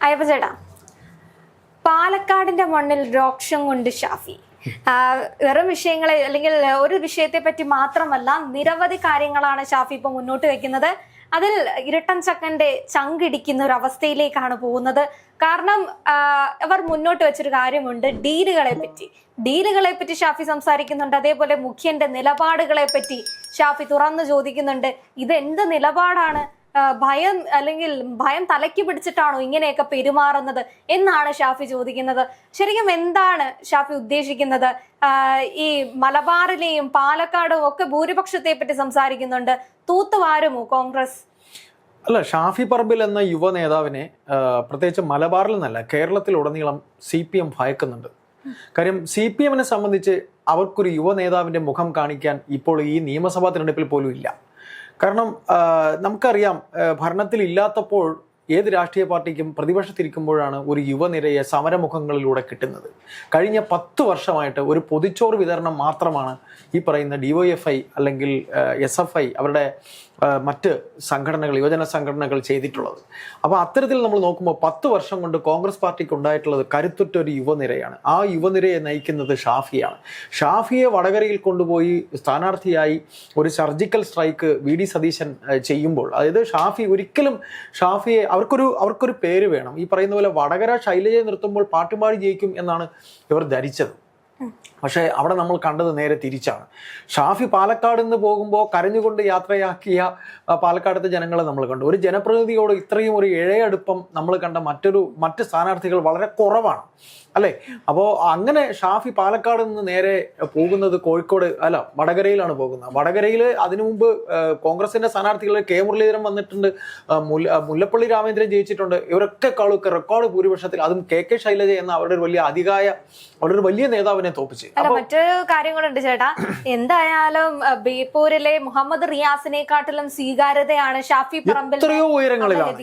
അയ്യപ്പ ചേട്ടാ, പാലക്കാടിന്റെ മണ്ണിൽ രോക്ഷം കൊണ്ട് ഷാഫി വെറും വിഷയങ്ങളെ അല്ലെങ്കിൽ ഒരു വിഷയത്തെ പറ്റി മാത്രമല്ല നിരവധി കാര്യങ്ങളാണ് ഷാഫി ഇപ്പൊ മുന്നോട്ട് വെക്കുന്നത്. അതിൽ ഇരട്ടൻ ചക്കന്റെ ചങ്കിടിക്കുന്ന ഒരു അവസ്ഥയിലേക്കാണ് പോകുന്നത്. കാരണം അവർ മുന്നോട്ട് വെച്ചൊരു കാര്യമുണ്ട്, ഡീലുകളെ പറ്റി ഷാഫി സംസാരിക്കുന്നുണ്ട്. അതേപോലെ മുഖ്യന്റെ നിലപാടുകളെ പറ്റി ഷാഫി തുറന്നു ചോദിക്കുന്നുണ്ട്. ഇത് എന്ത് നിലപാടാണ്? ഭയം തലയ്ക്ക് പിടിച്ചിട്ടാണോ ഇങ്ങനെയൊക്കെ പെരുമാറുന്നത് എന്നാണ് ഷാഫി ചോദിക്കുന്നത്. ശരിക്കും എന്താണ് ഷാഫി ഉദ്ദേശിക്കുന്നത്? ഈ മലബാറിലെയും പാലക്കാടും ഒക്കെ ഭൂരിപക്ഷത്തെ പറ്റി സംസാരിക്കുന്നുണ്ട്. തൂത്തുവാരുമോ കോൺഗ്രസ്? അല്ല, ഷാഫി പറമ്പിൽ എന്ന യുവ നേതാവിനെ പ്രത്യേകിച്ച് മലബാറിൽ നിന്നല്ല കേരളത്തിലുടനീളം CPM ഭയക്കുന്നുണ്ട്. കാര്യം CPM സംബന്ധിച്ച് അവർക്കൊരു യുവ നേതാവിന്റെ മുഖം കാണിക്കാൻ ഇപ്പോൾ ഈ നിയമസഭാ തിരഞ്ഞെടുപ്പിൽ പോലും ഇല്ല. കാരണം നമുക്കറിയാം, ഭരണത്തിൽ ഇല്ലാത്തപ്പോൾ ഏത് രാഷ്ട്രീയ പാർട്ടിക്കും പ്രതിപക്ഷത്തിരിക്കുമ്പോഴാണ് ഒരു യുവനിരയെ സമരമുഖങ്ങളിലൂടെ കിട്ടുന്നത്. കഴിഞ്ഞ 10 വർഷമായിട്ട് ഒരു പൊതിച്ചോറ് വിതരണം മാത്രമാണ് ഈ പറയുന്ന DYFI അല്ലെങ്കിൽ SFI അവരുടെ മറ്റ് സംഘടനകൾ, യുവജന സംഘടനകൾ ചെയ്തിട്ടുള്ളത്. അപ്പോൾ അത്തരത്തിൽ നമ്മൾ നോക്കുമ്പോൾ 10 വർഷം കൊണ്ട് കോൺഗ്രസ് പാർട്ടിക്ക് ഉണ്ടായിട്ടുള്ളത് കരുത്തുറ്റ ഒരു യുവനിരയാണ്. ആ യുവനിരയെ നയിക്കുന്നത് ഷാഫിയാണ്. ഷാഫിയെ വടകരയിൽ കൊണ്ടുപോയി സ്ഥാനാർത്ഥിയായി ഒരു സർജിക്കൽ സ്ട്രൈക്ക് VD സതീശൻ ചെയ്യുമ്പോൾ, അതായത് ഷാഫിയെ അവർക്കൊരു പേര് വേണം. ഈ പറയുന്ന പോലെ വടകര ശൈലജയെ നിർത്തുമ്പോൾ പാട്ടുപാടി ജയിക്കും എന്നാണ് ഇവർ ധരിച്ചത്. പക്ഷേ അവിടെ നമ്മൾ കണ്ടത് നേരെ തിരിച്ചാണ്. ഷാഫി പാലക്കാട് നിന്ന് പോകുമ്പോൾ കരഞ്ഞുകൊണ്ട് യാത്രയാക്കിയ പാലക്കാടത്തെ ജനങ്ങളെ നമ്മൾ കണ്ടു. ഒരു ജനപ്രതിനിധിയോട് ഇത്രയും ഒരു ഇഴയടുപ്പം നമ്മൾ കണ്ട മറ്റ് സ്ഥാനാർത്ഥികൾ വളരെ കുറവാണ്, അല്ലേ? അപ്പോൾ അങ്ങനെ ഷാഫി പാലക്കാട് നിന്ന് നേരെ പോകുന്നത് വടകരയിലാണ് പോകുന്നത്. വടകരയിൽ അതിനു മുമ്പ് കോൺഗ്രസിന്റെ സ്ഥാനാർത്ഥികൾ K മുരളീധരൻ വന്നിട്ടുണ്ട്, മുല്ലപ്പള്ളി രാമേന്ദ്രൻ ജയിച്ചിട്ടുണ്ട്. ഇവരൊക്കെ റെക്കോർഡ് ഭൂരിപക്ഷത്തിൽ, അതും KK ശൈലജ എന്ന അവരുടെ ഒരു വലിയ നേതാവിനെ തോപ്പിച്ച്. മറ്റൊരു കാര്യങ്ങളുണ്ട് ചേട്ടാ. എന്തായാലും ബേപ്പൂരിലെ മുഹമ്മദ് റിയാസിനെക്കാട്ടിലും സ്വീകാര്യതയാണ് ഷാഫി പറമ്പിൽ. എത്രയോ ഉയരങ്ങളിലാണ്.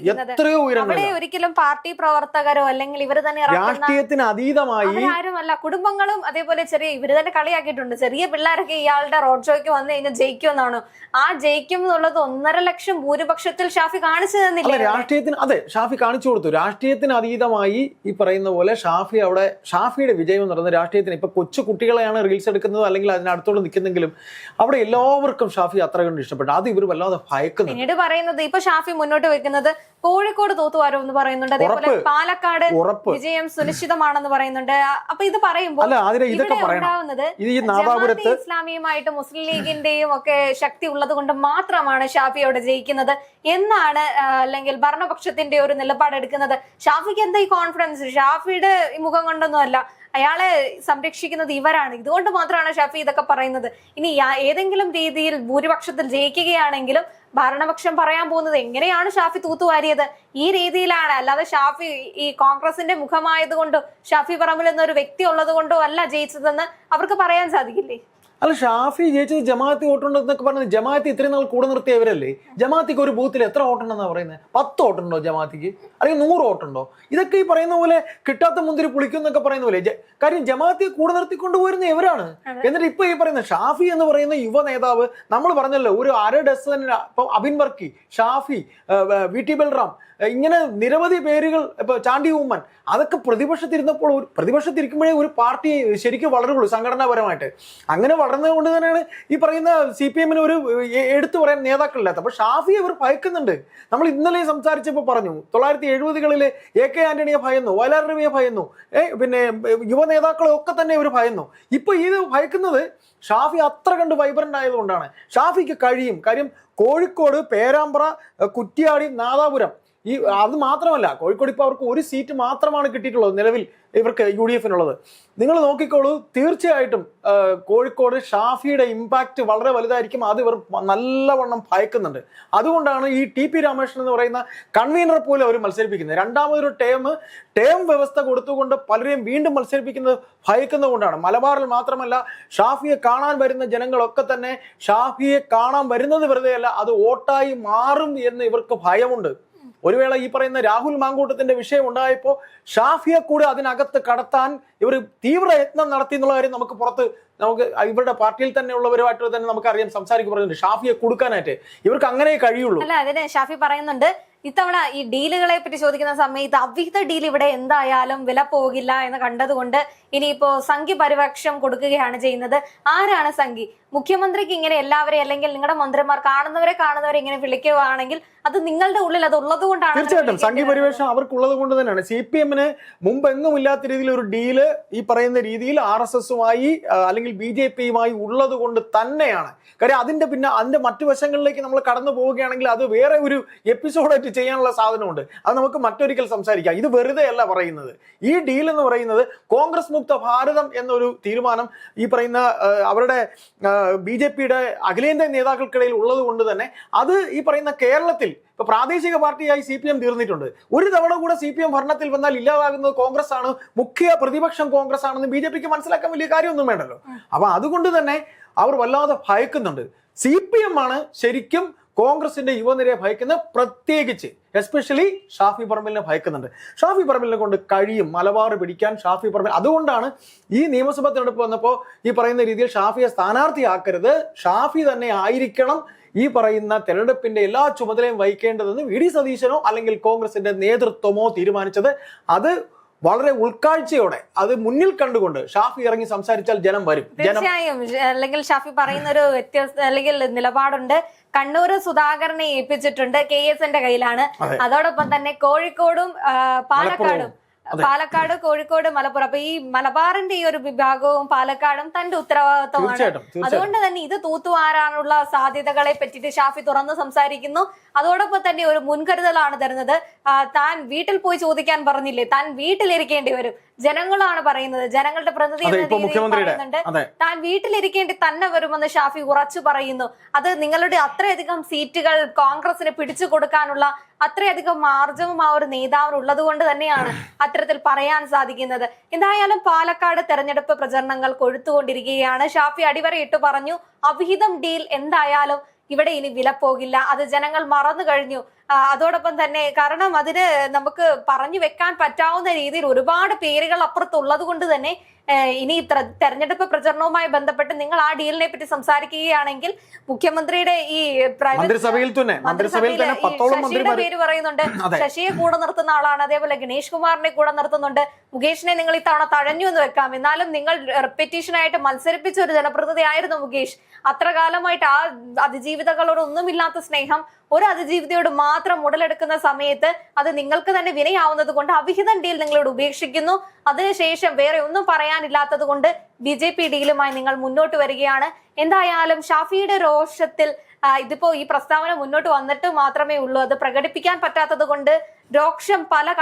അവിടെ ഒരിക്കലും പാർട്ടി പ്രവർത്തകരോ അല്ലെങ്കിൽ ഇവർ തന്നെ രാഷ്ട്രീയത്തിന് അതീതമായി ആരുമല്ല, കുടുംബങ്ങളും അതേപോലെ ഇവര് തന്നെ കളിയാക്കിയിട്ടുണ്ട്. ചെറിയ പിള്ളേരൊക്കെ ഇയാളുടെ റോഡ് ഷോയ്ക്ക് വന്നു കഴിഞ്ഞാൽ ജയിക്കുമെന്നാണോ? ആ ജയിക്കും എന്നുള്ളത് 1.5 ലക്ഷം ഭൂരിപക്ഷത്തിൽ ഷാഫി കാണിച്ചു തന്നില്ല. രാഷ്ട്രീയത്തിന് ഷാഫി കാണിച്ചു കൊടുത്തു. രാഷ്ട്രീയത്തിന് അതീതമായി ഈ പറയുന്ന പോലെ ഷാഫിയുടെ വിജയം എന്ന് പറയുന്നത് രാഷ്ട്രീയത്തിന്, ഇപ്പൊ കൊച്ചു കുട്ടികളെയാണ് റീൽസ് എടുക്കുന്നത് അല്ലെങ്കിൽ അതിനടുത്തോട് നിൽക്കുന്നെങ്കിലും അവിടെ എല്ലാവർക്കും ഷാഫി അത്ര കണ്ട് ഇഷ്ടപ്പെട്ടു. അത് ഇവർ വല്ലാതെ ഭയക്കുന്നു. പിന്നീട് പറയുന്നത് ഇപ്പൊ ഷാഫി മുന്നോട്ട് വെക്കുന്നത് കോഴിക്കോട് തോത്തുവാരോ എന്ന് പറയുന്നുണ്ട്, അതേപോലെ പാലക്കാട് വിജയം സുനിശ്ചിതമാണെന്ന് പറയുന്നുണ്ട്. അപ്പൊ ഇത് പറയുമ്പോൾ ഉണ്ടാവുന്നത് ഇസ്ലാമിയുമായിട്ട് മുസ്ലിം ലീഗിന്റെയും ഒക്കെ ശക്തി ഉള്ളത് കൊണ്ട് മാത്രമാണ് ഷാഫി അവിടെ ജയിക്കുന്നത് എന്നാണ്, അല്ലെങ്കിൽ ഭരണപക്ഷത്തിന്റെ ഒരു നിലപാടെടുക്കുന്നത്. ഷാഫിക്ക് എന്താ ഈ കോൺഫിഡൻസ്? ഷാഫിയുടെ മുഖം കൊണ്ടൊന്നും അല്ല, അയാളെ സംരക്ഷിക്കുന്നത് ഇവരാണ്. ഇതുകൊണ്ട് മാത്രമാണ് ഷാഫി ഇതൊക്കെ പറയുന്നത്. ഇനി ഏതെങ്കിലും രീതിയിൽ ഭൂരിപക്ഷത്തിൽ ജയിക്കുകയാണെങ്കിലും ഭരണപക്ഷം പറയാൻ പോകുന്നത് എങ്ങനെയാണ് ഷാഫി തൂത്തുവാരിയത്, ഈ രീതിയിലാണ്. അല്ലാതെ ഷാഫി ഈ കോൺഗ്രസിന്റെ മുഖമായത് കൊണ്ടോ ഷാഫി പറമ്പിൽ എന്നൊരു വ്യക്തി ഉള്ളത് കൊണ്ടോ അല്ല ജയിച്ചതെന്ന് അവർക്ക് പറയാൻ സാധിക്കില്ലേ? അല്ല, ഷാഫി ജയിച്ചത് ജമാഅത്തി വോട്ടുണ്ടെന്നൊക്കെ പറഞ്ഞത് ജമാഅത്തി ഇത്രയും നാൾ കൂടെ നിർത്തിയവരല്ലേ? ജമാഅത്തിക്ക് ഒരു ബൂത്തിൽ എത്ര വോട്ടുണ്ടെന്നാണ് പറയുന്നത്? 10 വോട്ടുണ്ടോ ജമാഅത്തിക്ക്? അല്ലെങ്കിൽ 100 വോട്ടുണ്ടോ? ഇതൊക്കെ ഈ പറയുന്ന പോലെ കിട്ടാത്ത മുന്തിരി പുളിക്കും എന്നൊക്കെ പറയുന്ന പോലെ. കാര്യം ജമാഅത്തിയെ കൂടെ നിർത്തിക്കൊണ്ട് പോയിരുന്ന ഇവരാണ്. എന്നിട്ട് ഇപ്പൊ ഈ പറയുന്ന ഷാഫി എന്ന് പറയുന്ന യുവ നേതാവ്, നമ്മൾ പറഞ്ഞല്ലോ, ഒരു 1/2 ഡസൻ, ഇപ്പൊ അബിൻ വർക്കി, ഷാഫി, VT ബൽറാം, ഇങ്ങനെ നിരവധി പേരുകൾ, ഇപ്പൊ ചാണ്ടി ഉമ്മൻ, അതൊക്കെ പ്രതിപക്ഷത്തിരിക്കുമ്പോഴേ ഒരു പാർട്ടി ശരിക്കും വളരുള്ളൂ സംഘടനാപരമായിട്ട്. അങ്ങനെ വളർന്നതുകൊണ്ട് തന്നെയാണ് ഈ പറയുന്ന CPM ഒരു എടുത്തു പറയാൻ നേതാക്കളില്ലാത്ത. അപ്പൊ ഷാഫിയെ ഇവർ ഭയക്കുന്നുണ്ട്. നമ്മൾ ഇന്നലെ സംസാരിച്ചപ്പോൾ പറഞ്ഞു, 1970-കളിലെ AK ആന്റണിയെ ഭയന്നു, വയലാർ രവിയെ ഭയന്നു, പിന്നെ യുവ നേതാക്കളെ ഒക്കെ തന്നെ ഇവർ ഭയന്നു. ഇപ്പൊ ഇത് ഭയക്കുന്നത് ഷാഫി അത്ര കണ്ട് വൈബ്രന്റ് ആയതുകൊണ്ടാണ്. ഷാഫിക്ക് കഴിയും. കാര്യം കോഴിക്കോട്, പേരാമ്പ്ര, കുറ്റ്യാടി, നാദാപുരം, അത് മാത്രമല്ല, കോഴിക്കോട് ഇപ്പോൾ അവർക്ക് 1 സീറ്റ് മാത്രമാണ് കിട്ടിയിട്ടുള്ളത് നിലവിൽ ഇവർക്ക് UDF-നുള്ളത്. നിങ്ങൾ നോക്കിക്കോളൂ, തീർച്ചയായിട്ടും കോഴിക്കോട് ഷാഫിയുടെ ഇമ്പാക്റ്റ് വളരെ വലുതായിരിക്കും. അത് ഇവർ നല്ലവണ്ണം ഭയക്കുന്നുണ്ട്. അതുകൊണ്ടാണ് ഈ TP രാമകൃഷ്ണൻ എന്ന് പറയുന്ന കൺവീനറെ പോലും അവർ മത്സരിപ്പിക്കുന്നത്. രണ്ടാമതൊരു ടേം വ്യവസ്ഥ കൊടുത്തുകൊണ്ട് പലരെയും വീണ്ടും മത്സരിപ്പിക്കുന്നത് ഭയക്കുന്നതുകൊണ്ടാണ്. മലബാറിൽ മാത്രമല്ല, ഷാഫിയെ കാണാൻ വരുന്ന ജനങ്ങളൊക്കെ തന്നെ ഷാഫിയെ കാണാൻ വരുന്നത് വെറുതെയല്ല, അത് വോട്ടായി മാറും എന്ന് ഇവർക്ക് ഭയമുണ്ട്. ഒരു വേള ഈ പറയുന്ന രാഹുൽ മാങ്കൂട്ടത്തിന്റെ വിഷയം ഉണ്ടായപ്പോൾ ഷാഫിയെ കൂടെ അതിനകത്ത് കടത്താൻ ഇവർ തീവ്ര യത്നം നടത്തി എന്നുള്ള കാര്യം നമുക്ക് ഇവരുടെ പാർട്ടിയിൽ തന്നെ ഉള്ളവരുമായിട്ട് തന്നെ നമുക്കറിയാം, സംസാരിക്കുന്നുണ്ട്. ഷാഫിയെ കൊടുക്കാനായിട്ട് ഇവർക്ക് അങ്ങനെ കഴിയുള്ളൂ. അല്ല, അതിന് ഷാഫി പറയുന്നുണ്ട്, ഇത്തവണ ഈ ഡീലുകളെ പറ്റി ചോദിക്കുന്ന സമയത്ത് അവിഹിത ഡീൽ ഇവിടെ എന്തായാലും വില പോകില്ല എന്ന് കണ്ടതുകൊണ്ട് ഇനിയിപ്പോ സംഘി പരിപക്ഷം കൊടുക്കുകയാണ് ചെയ്യുന്നത്. ആരാണ് സംഘി? മുഖ്യമന്ത്രിക്ക് ഇങ്ങനെ എല്ലാവരെയും അല്ലെങ്കിൽ നിങ്ങളുടെ മന്ത്രിമാർ കാണുന്നവരെ ഇങ്ങനെ വിളിക്കുകയാണെങ്കിൽ അത് നിങ്ങളുടെ ഉള്ളിൽ അത് ഉള്ളത് കൊണ്ടാണ്. തീർച്ചയായിട്ടും സംഘി പരിവേഷം അവർക്കുള്ളത് കൊണ്ട് തന്നെയാണ്. CPM മുമ്പ് എങ്ങും ഇല്ലാത്ത രീതിയിൽ ഒരു ഡീല് ഈ പറയുന്ന രീതിയിൽ RSSുമായി അല്ലെങ്കിൽ BJPയുമായി ഉള്ളത് കൊണ്ട് തന്നെയാണ്. കാര്യം അതിന്റെ മറ്റു വശങ്ങളിലേക്ക് നമ്മൾ കടന്നു പോവുകയാണെങ്കിൽ അത് വേറെ ഒരു എപ്പിസോഡായിട്ട് ചെയ്യാനുള്ള സാധനമുണ്ട്. അത് നമുക്ക് മറ്റൊരിക്കൽ സംസാരിക്കാം. ഇത് വെറുതെ അല്ല പറയുന്നത്. ഈ ഡീൽ എന്ന് പറയുന്നത് കോൺഗ്രസ് മുക്ത ഭാരതം എന്നൊരു തീരുമാനം ഈ പറയുന്ന അവരുടെ BJPയുടെ അഖിലേന്ത്യാ നേതാക്കൾക്കിടയിൽ ഉള്ളത് കൊണ്ട് തന്നെ അത് ഈ പറയുന്ന കേരളത്തിൽ ഇപ്പൊ പ്രാദേശിക പാർട്ടിയായി CPM തീർന്നിട്ടുണ്ട്. ഒരു തവണ കൂടെ CPM ഭരണത്തിൽ വന്നാൽ ഇല്ലാതാകുന്നത് കോൺഗ്രസ് ആണ്, മുഖ്യ പ്രതിപക്ഷം കോൺഗ്രസ് ആണെന്ന് BJPക്ക് മനസ്സിലാക്കാൻ വലിയ കാര്യമൊന്നും വേണ്ടല്ലോ. അപ്പൊ അതുകൊണ്ട് തന്നെ അവർ വല്ലാതെ ഭയക്കുന്നുണ്ട്. CPM ആണ് ശരിക്കും കോൺഗ്രസിന്റെ യുവനിരയെ ഭയക്കുന്നത്, പ്രത്യേകിച്ച് എസ്പെഷ്യലി ഷാഫി പറമ്പിലിനെ ഭയക്കുന്നുണ്ട്. ഷാഫി പറമ്പിലിനെ കൊണ്ട് കഴിയും മലബാർ പിടിക്കാൻ ഷാഫി പറമ്പിൽ. അതുകൊണ്ടാണ് ഈ നിയമസഭാ തെരഞ്ഞെടുപ്പ് വന്നപ്പോൾ ഈ പറയുന്ന രീതിയിൽ ഷാഫിയെ സ്ഥാനാർത്ഥിയാക്കരുത്, ഷാഫി തന്നെ ആയിരിക്കണം ഈ പറയുന്ന തെരഞ്ഞെടുപ്പിന്റെ എല്ലാ ചുമതലയും വഹിക്കേണ്ടതെന്ന് VD സതീശനോ അല്ലെങ്കിൽ കോൺഗ്രസിന്റെ നേതൃത്വമോ തീരുമാനിച്ചത്. അത് വളരെ ഉൾക്കാഴ്ചയോടെ അത് മുന്നിൽ കണ്ടുകൊണ്ട് ഷാഫി ഇറങ്ങി സംസാരിച്ചാൽ ജനം വരും. തീർച്ചയായും. അല്ലെങ്കിൽ ഷാഫി പറയുന്ന ഒരു അല്ലെങ്കിൽ നിലപാടുണ്ട്. കണ്ണൂർ സുധാകരനെ ഏൽപ്പിച്ചിട്ടുണ്ട്, KSന്റെ കയ്യിലാണ്. അതോടൊപ്പം തന്നെ കോഴിക്കോടും പാലക്കാട്, കോഴിക്കോട്, മലപ്പുറം. അപ്പൊ ഈ മലബാറിന്റെ ഈ ഒരു വിഭാഗവും പാലക്കാടും തന്റെ ഉത്തരവാദിത്വമാണ്. അതുകൊണ്ട് തന്നെ ഇത് തൂത്തുവാരാനുള്ള സാധ്യതകളെ പറ്റിയിട്ട് ഷാഫി തുറന്ന് സംസാരിക്കുന്നു. അതോടൊപ്പം തന്നെ ഒരു മുൻകരുതലാണ് തരുന്നത്. താൻ വീട്ടിൽ പോയി ചോദിക്കാൻ പറഞ്ഞില്ലേ, താൻ വീട്ടിലിരിക്കേണ്ടി വരും. ജനങ്ങളാണ് പറയുന്നത്, ജനങ്ങളുടെ പ്രതിനിധി എന്ന രീതിയിൽ പറയുന്നുണ്ട്. താൻ വീട്ടിലിരിക്കേണ്ടി തന്നെ വരുമെന്ന് ഷാഫി ഉറച്ചു പറയുന്നു. അത് നിങ്ങളുടെ അത്രയധികം സീറ്റുകൾ കോൺഗ്രസിന് പിടിച്ചു കൊടുക്കാനുള്ള അത്രയധികം മാർജവും ആ ഒരു നേതാവിന് ഉള്ളത് കൊണ്ട് തന്നെയാണ് അത്തരത്തിൽ പറയാൻ സാധിക്കുന്നത്. എന്തായാലും പാലക്കാട് തെരഞ്ഞെടുപ്പ് പ്രചരണങ്ങൾ കൊഴുത്തുകൊണ്ടിരിക്കുകയാണ്. ഷാഫി അടിവരയിട്ട് പറഞ്ഞു, അവിഹിതം ഡീൽ എന്തായാലും ഇവിടെ ഇനി വില പോകില്ല, അത് ജനങ്ങൾ മറന്നു കഴിഞ്ഞു. അതോടൊപ്പം തന്നെ കാരണം അതിന് നമുക്ക് പറഞ്ഞു വെക്കാൻ പറ്റാവുന്ന രീതിയിൽ ഒരുപാട് പേരുകൾ അപ്പുറത്തുള്ളത് കൊണ്ട് തന്നെ ഇനി തെരഞ്ഞെടുപ്പ് പ്രചരണവുമായി ബന്ധപ്പെട്ട് നിങ്ങൾ ആ ഡീലിനെ പറ്റി സംസാരിക്കുകയാണെങ്കിൽ മുഖ്യമന്ത്രിയുടെ ഈ ശശിയുടെ പേര് പറയുന്നുണ്ട്. ശശിയെ കൂടെ നിർത്തുന്ന ആളാണ്. അതേപോലെ ഗണേഷ് കുമാറിനെ കൂടെ നിർത്തുന്നുണ്ട്. മുകേഷിനെ നിങ്ങൾ ഇത്തവണ തഴഞ്ഞു എന്ന് വെക്കാം, എന്നാലും നിങ്ങൾ റെപ്പറ്റീഷനായിട്ട് മത്സരിപ്പിച്ച ഒരു ജനപ്രതിനിധിയായിരുന്നു മുകേഷ്. അത്ര കാലമായിട്ട് ആ അതിജീവിതകളോടൊന്നുമില്ലാത്ത സ്നേഹം ഒരു അതിജീവിതയോട് മാത്രം ഉടലെടുക്കുന്ന സമയത്ത് അത് നിങ്ങൾക്ക് തന്നെ വിനയാവുന്നത് കൊണ്ട് അവിഹിതം ഡീൽ നിങ്ങളോട് ഉപേക്ഷിക്കുന്നു. അതിനുശേഷം വേറെ ഒന്നും പറയാനില്ലാത്തത് കൊണ്ട് BJP ഡീലുമായി നിങ്ങൾ മുന്നോട്ട് വരികയാണ്. എന്തായാലും ഷാഫിയുടെ രോഷത്തിൽ ഇതിപ്പോ ഈ പ്രസ്താവന മുന്നോട്ട് വന്നിട്ട് മാത്രമേ ഉള്ളൂ. അത് പ്രകടിപ്പിക്കാൻ പറ്റാത്തത് കൊണ്ട് രോക്ഷം പല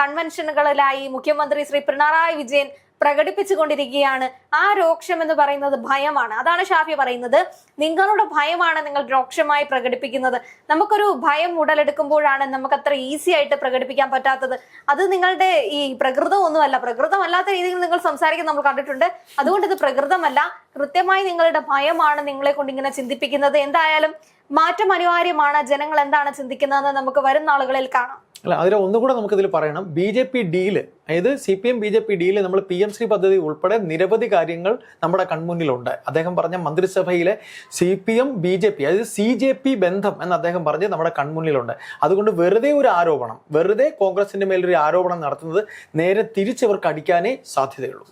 കൺവെൻഷനുകളിലായി മുഖ്യമന്ത്രി ശ്രീ പിണറായി വിജയൻ പ്രകടിപ്പിച്ചുകൊണ്ടിരിക്കുകയാണ്. ആ രോക്ഷം എന്ന് പറയുന്നത് ഭയമാണ്. അതാണ് ഷാഫി പറയുന്നത്, നിങ്ങളുടെ ഭയമാണ് നിങ്ങൾ രോക്ഷമായി പ്രകടിപ്പിക്കുന്നത്. നമുക്കൊരു ഭയം ഉടലെടുക്കുമ്പോഴാണ് നമുക്ക് അത്ര ഈസി ആയിട്ട് പ്രകടിപ്പിക്കാൻ പറ്റാത്തത്. അത് നിങ്ങളുടെ ഈ പ്രകൃതമൊന്നുമല്ല, പ്രകൃതമല്ലാത്ത രീതിയിൽ നിങ്ങൾ സംസാരിക്കാൻ നമ്മൾ കണ്ടിട്ടുണ്ട്. അതുകൊണ്ട് ഇത് പ്രകൃതമല്ല, കൃത്യമായി നിങ്ങളുടെ ഭയമാണ് നിങ്ങളെ കൊണ്ട് ഇങ്ങനെ ചിന്തിപ്പിക്കുന്നത്. എന്തായാലും മാറ്റം അനിവാര്യമാണ്. ജനങ്ങൾ എന്താണ് ചിന്തിക്കുന്നതെന്ന് നമുക്ക് വരും നാളുകളിൽ കാണാം. അല്ല, അതിൽ ഒന്നുകൂടെ നമുക്കിതിൽ പറയണം, BJP ഡീല്, അതായത് CPM BJP ഡീല്, നമ്മൾ PM ശ്രീ പദ്ധതി ഉൾപ്പെടെ നിരവധി കാര്യങ്ങൾ നമ്മുടെ കൺമുന്നിലുണ്ട്. അദ്ദേഹം പറഞ്ഞ മന്ത്രിസഭയിലെ CPM BJP അതായത് CJP ബന്ധം എന്ന് അദ്ദേഹം പറഞ്ഞ് നമ്മുടെ കൺമുന്നിലുണ്ട്. അതുകൊണ്ട് വെറുതെ ഒരു ആരോപണം, വെറുതെ കോൺഗ്രസിന്റെ മേലൊരു ആരോപണം നടത്തുന്നത് നേരെ തിരിച്ചവർക്ക് അടിക്കാനേ സാധ്യതയുള്ളൂ.